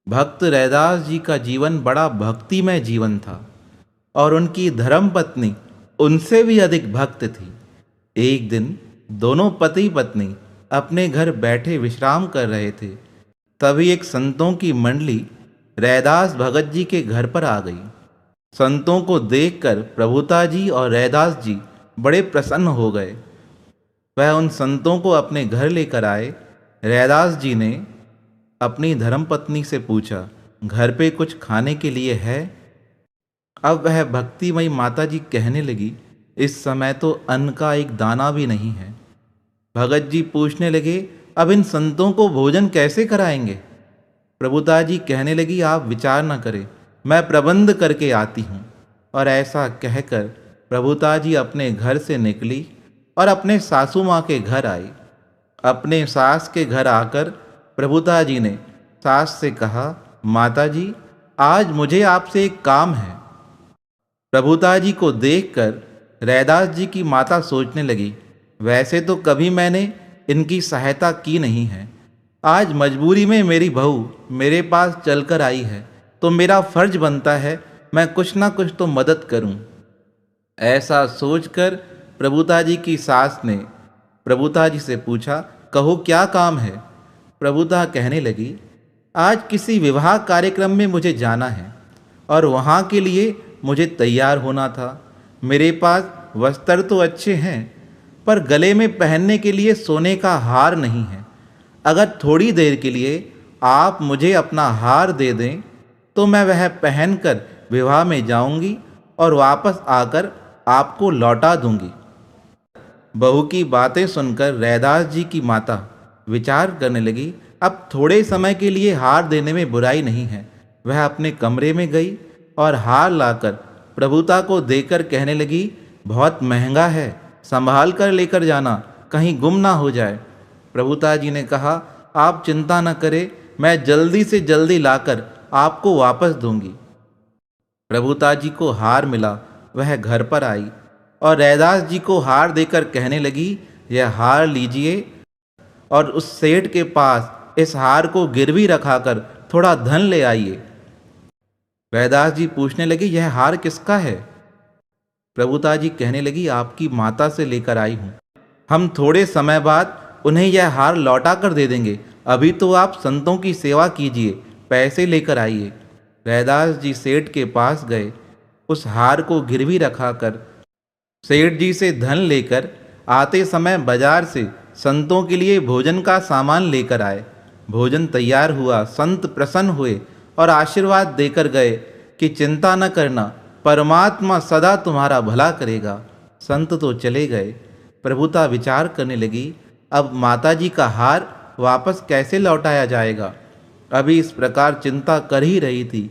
भक्त रैदास जी का जीवन बड़ा भक्तिमय जीवन था और उनकी धर्म पत्नी उनसे भी अधिक भक्त थी। एक दिन दोनों पति पत्नी अपने घर बैठे विश्राम कर रहे थे। तभी एक संतों की मंडली रैदास भगत जी के घर पर आ गई। संतों को देखकर प्रभुता जी और रैदास जी बड़े प्रसन्न हो गए। वह उन संतों को अपने घर लेकर आए। रैदास जी ने अपनी धर्मपत्नी से पूछा, घर पे कुछ खाने के लिए है? अब वह भक्तिमयी माता जी कहने लगी, इस समय तो अन्न का एक दाना भी नहीं है। भगत जी पूछने लगे, अब इन संतों को भोजन कैसे कराएंगे? प्रभुता जी कहने लगी, आप विचार न करें, मैं प्रबंध करके आती हूँ। और ऐसा कहकर प्रभुता जी अपने घर से निकली और अपने सासू माँ के घर आई। अपने सास के घर आकर प्रभुता जी ने सास से कहा, माता जी, आज मुझे आपसे एक काम है। प्रभुता जी को देखकर रैदास जी की माता सोचने लगी, वैसे तो कभी मैंने इनकी सहायता की नहीं है। आज मजबूरी में मेरी बहू मेरे पास चलकर आई है, तो मेरा फर्ज बनता है मैं कुछ ना कुछ तो मदद करूं। ऐसा सोचकर प्रभुता जी की सास ने प्रभुता जी से पूछा, कहो क्या काम है? प्रभुता कहने लगी, आज किसी विवाह कार्यक्रम में मुझे जाना है और वहाँ के लिए मुझे तैयार होना था। मेरे पास वस्त्र तो अच्छे हैं, पर गले में पहनने के लिए सोने का हार नहीं है। अगर थोड़ी देर के लिए आप मुझे अपना हार दे दें तो मैं वह पहनकर विवाह में जाऊंगी और वापस आकर आपको लौटा दूंगी। बहू की बातें सुनकर रैदास जी की माता विचार करने लगी, अब थोड़े समय के लिए हार देने में बुराई नहीं है। वह अपने कमरे में गई और हार लाकर प्रभुता को देकर कहने लगी, बहुत महंगा है, संभाल कर लेकर जाना, कहीं गुम ना हो जाए। प्रभुता जी ने कहा, आप चिंता न करें, मैं जल्दी से जल्दी लाकर आपको वापस दूंगी। प्रभुता जी को हार मिला। वह घर पर आई और रैदास जी को हार देकर कहने लगी, यह हार लीजिए और उस सेठ के पास इस हार को गिरवी रखाकर थोड़ा धन ले आइए। रैदास जी पूछने लगे, यह हार किसका है? प्रभुता जी कहने लगी, आपकी माता से लेकर आई हूँ। हम थोड़े समय बाद उन्हें यह हार लौटा कर दे देंगे। अभी तो आप संतों की सेवा कीजिए, पैसे लेकर आइए। रैदास जी सेठ के पास गए। उस हार को गिरवी रखाकर सेठ जी से धन लेकर आते समय बाजार से संतों के लिए भोजन का सामान लेकर आए। भोजन तैयार हुआ। संत प्रसन्न हुए और आशीर्वाद देकर गए कि चिंता न करना, परमात्मा सदा तुम्हारा भला करेगा। संत तो चले गए। प्रभुता विचार करने लगी, अब माताजी का हार वापस कैसे लौटाया जाएगा? अभी इस प्रकार चिंता कर ही रही थी।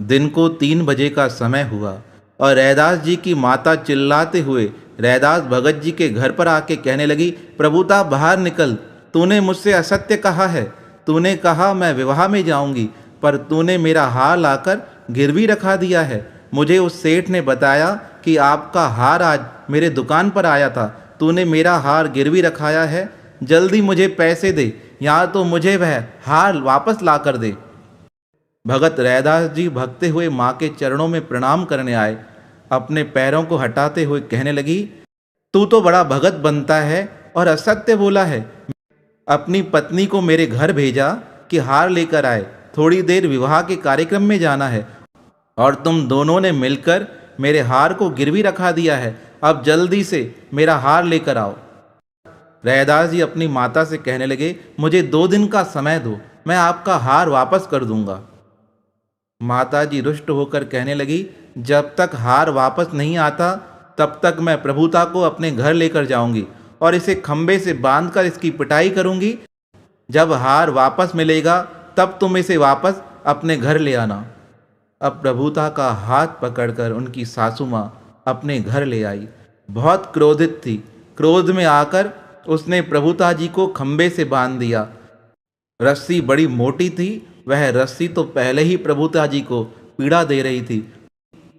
दिन को 3 बजे का समय हुआ और रैदास जी की माता चिल्लाते हुए रैदास भगत जी के घर पर आके कहने लगी, प्रभुता बाहर निकल, तूने मुझसे असत्य कहा है। तूने कहा मैं विवाह में जाऊंगी, पर तूने मेरा हार लाकर गिरवी रखा दिया है। मुझे उस सेठ ने बताया कि आपका हार आज मेरे दुकान पर आया था। तूने मेरा हार गिरवी रखाया है, जल्दी मुझे पैसे दे, या तो मुझे वह हार वापस ला कर दे। भगत रैदास जी भगते हुए माँ के चरणों में प्रणाम करने आए। अपने पैरों को हटाते हुए कहने लगी, तू तो बड़ा भगत बनता है और असत्य बोला है। अपनी पत्नी को मेरे घर भेजा कि हार लेकर आए, थोड़ी देर विवाह के कार्यक्रम में जाना है, और तुम दोनों ने मिलकर मेरे हार को गिरवी रखा दिया है। अब जल्दी से मेरा हार लेकर आओ। रैदास जी अपनी माता से कहने लगे, मुझे 2 दिन का समय दो, मैं आपका हार वापस कर दूंगा। माता जी रुष्ट होकर कहने लगी, जब तक हार वापस नहीं आता तब तक मैं प्रभुता को अपने घर लेकर जाऊंगी और इसे खंबे से बांधकर इसकी पिटाई करूंगी। जब हार वापस मिलेगा तब तुम इसे वापस अपने घर ले आना। अब प्रभुता का हाथ पकड़कर उनकी सासू माँ अपने घर ले आई। बहुत क्रोधित थी। क्रोध में आकर उसने प्रभुता जी को खंबे से बांध दिया। रस्सी बड़ी मोटी थी। वह रस्सी तो पहले ही प्रभुता जी को पीड़ा दे रही थी।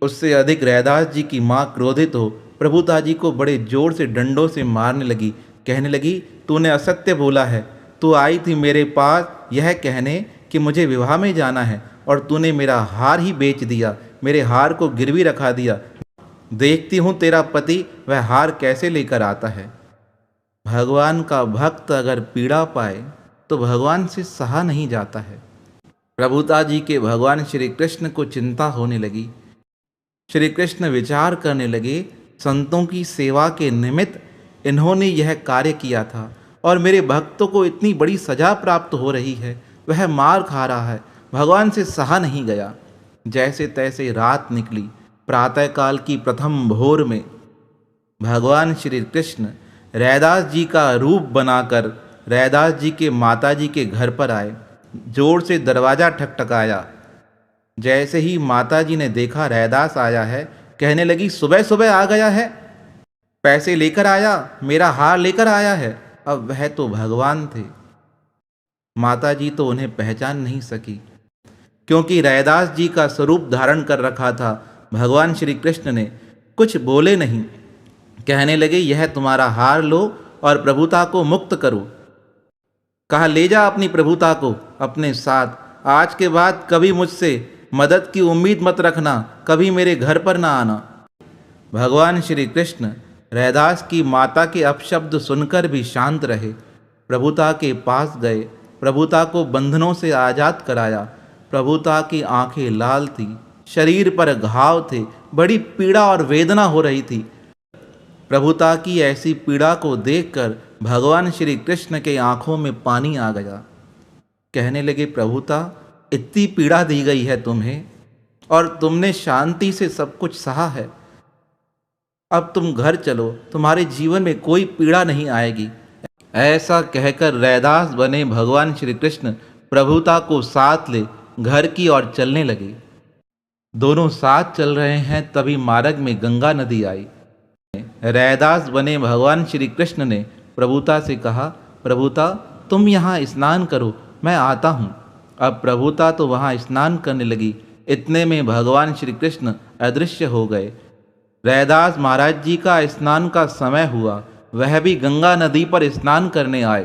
उससे अधिक रैदास जी की माँ क्रोधित हो प्रभुता जी को बड़े जोर से डंडों से मारने लगी। कहने लगी, तूने असत्य बोला है। तू आई थी मेरे पास यह कहने कि मुझे विवाह में जाना है और तूने मेरा हार ही बेच दिया, मेरे हार को गिरवी रखा दिया। देखती हूँ तेरा पति वह हार कैसे लेकर आता है। भगवान का भक्त अगर पीड़ा पाए तो भगवान से सहा नहीं जाता है। प्रभुता जी के भगवान श्री कृष्ण को चिंता होने लगी। श्री कृष्ण विचार करने लगे, संतों की सेवा के निमित्त इन्होंने यह कार्य किया था और मेरे भक्तों को इतनी बड़ी सजा प्राप्त हो रही है, वह मार खा रहा है, भगवान से सहा नहीं गया। जैसे तैसे रात निकली। प्रातःकाल की प्रथम भोर में भगवान श्री कृष्ण रैदास जी का रूप बनाकर रैदास जी के माता जी के घर पर आए। जोर से दरवाज़ा ठकठकाया। जैसे ही माता जी ने देखा रैदास आया है, कहने लगी, सुबह सुबह आ गया है, पैसे लेकर आया, मेरा हार लेकर आया है। अब वह तो भगवान थे। माता जी तो उन्हें पहचान नहीं सकी, क्योंकि रैदास जी का स्वरूप धारण कर रखा था। भगवान श्री कृष्ण ने कुछ बोले नहीं। कहने लगे, यह तुम्हारा हार लो और प्रभुता को मुक्त करो। कहा, ले जा अपनी प्रभुता को अपने साथ। आज के बाद कभी मुझसे मदद की उम्मीद मत रखना, कभी मेरे घर पर ना आना। भगवान श्री कृष्ण रैदास की माता के अपशब्द सुनकर भी शांत रहे। प्रभुता के पास गए, प्रभुता को बंधनों से आज़ाद कराया। प्रभुता की आंखें लाल थी, शरीर पर घाव थे, बड़ी पीड़ा और वेदना हो रही थी। प्रभुता की ऐसी पीड़ा को देखकर भगवान श्री कृष्ण के आंखों में पानी आ गया। कहने लगे, प्रभुता, इतनी पीड़ा दी गई है तुम्हें और तुमने शांति से सब कुछ सहा है। अब तुम घर चलो, तुम्हारे जीवन में कोई पीड़ा नहीं आएगी। ऐसा कहकर रैदास बने भगवान श्री कृष्ण प्रभुता को साथ ले घर की ओर चलने लगे। दोनों साथ चल रहे हैं, तभी मार्ग में गंगा नदी आई। रैदास बने भगवान श्री कृष्ण ने प्रभुता से कहा, प्रभुता, तुम यहाँ स्नान करो, मैं आता हूँ। अब प्रभुता तो वहाँ स्नान करने लगी। इतने में भगवान श्री कृष्ण अदृश्य हो गए। रैदास महाराज जी का स्नान का समय हुआ। वह भी गंगा नदी पर स्नान करने आए,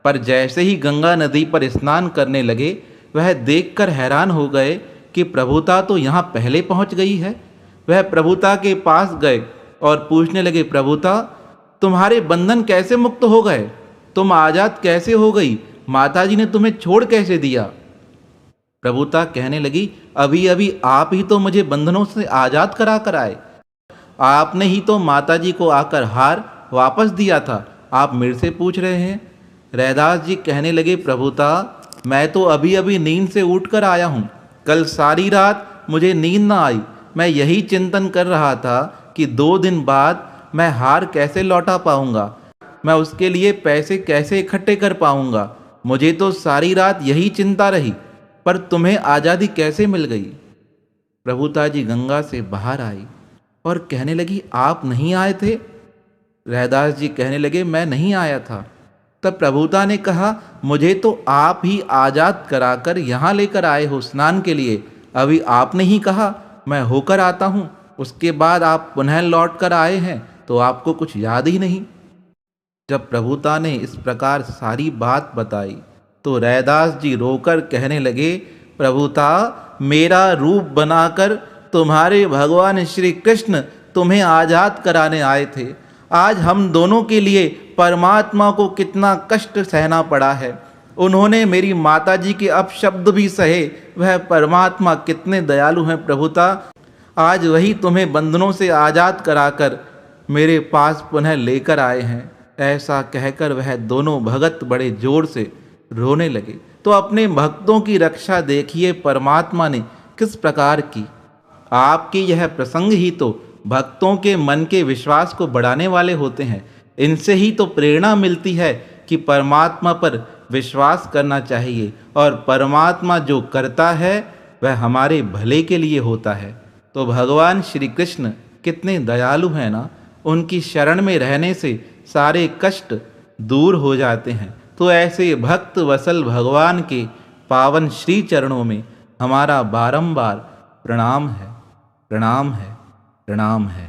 पर जैसे ही गंगा नदी पर स्नान करने लगे, वह देखकर हैरान हो गए कि प्रभुता तो यहाँ पहले पहुँच गई है। वह प्रभुता के पास गए और पूछने लगे, प्रभुता, तुम्हारे बंधन कैसे मुक्त हो गए? तुम आज़ाद कैसे हो गई? माताजी ने तुम्हें छोड़ कैसे दिया? प्रभुता कहने लगी, अभी अभी आप ही तो मुझे बंधनों से आज़ाद करा कर आए। आपने ही तो माताजी को आकर हार वापस दिया था, आप मेरे से पूछ रहे हैं? रैदास जी कहने लगे, प्रभुता, मैं तो अभी अभी नींद से उठकर आया हूँ। कल सारी रात मुझे नींद ना आई। मैं यही चिंतन कर रहा था कि 2 दिन बाद मैं हार कैसे लौटा पाऊंगा, मैं उसके लिए पैसे कैसे इकट्ठे कर पाऊंगा। मुझे तो सारी रात यही चिंता रही, पर तुम्हें आज़ादी कैसे मिल गई? प्रभुता जी गंगा से बाहर आई और कहने लगी, आप नहीं आए थे? रैदास जी कहने लगे, मैं नहीं आया था। तब प्रभुता ने कहा, मुझे तो आप ही आज़ाद कराकर यहाँ लेकर आए हो स्नान के लिए। अभी आपने ही कहा मैं होकर आता हूँ, उसके बाद आप पुनः लौट कर आए हैं, तो आपको कुछ याद ही नहीं। जब प्रभुता ने इस प्रकार सारी बात बताई तो रैदास जी रोकर कहने लगे, प्रभुता, मेरा रूप बनाकर तुम्हारे भगवान श्री कृष्ण तुम्हें आज़ाद कराने आए थे। आज हम दोनों के लिए परमात्मा को कितना कष्ट सहना पड़ा है। उन्होंने मेरी माताजी के अपशब्द भी सहे। वह परमात्मा कितने दयालु हैं प्रभुता। आज वही तुम्हें बंधनों से आज़ाद कराकर मेरे पास पुनः लेकर आए हैं। ऐसा कहकर वह दोनों भगत बड़े जोर से रोने लगे। तो अपने भक्तों की रक्षा देखिए परमात्मा ने किस प्रकार की। आपके यह प्रसंग ही तो भक्तों के मन के विश्वास को बढ़ाने वाले होते हैं। इनसे ही तो प्रेरणा मिलती है कि परमात्मा पर विश्वास करना चाहिए और परमात्मा जो करता है वह हमारे भले के लिए होता है। तो भगवान श्री कृष्ण कितने दयालु हैं ना। उनकी शरण में रहने से सारे कष्ट दूर हो जाते हैं। तो ऐसे भक्त वसल भगवान के पावन श्री चरणों में हमारा बारंबार प्रणाम है, प्रणाम है, प्रणाम है।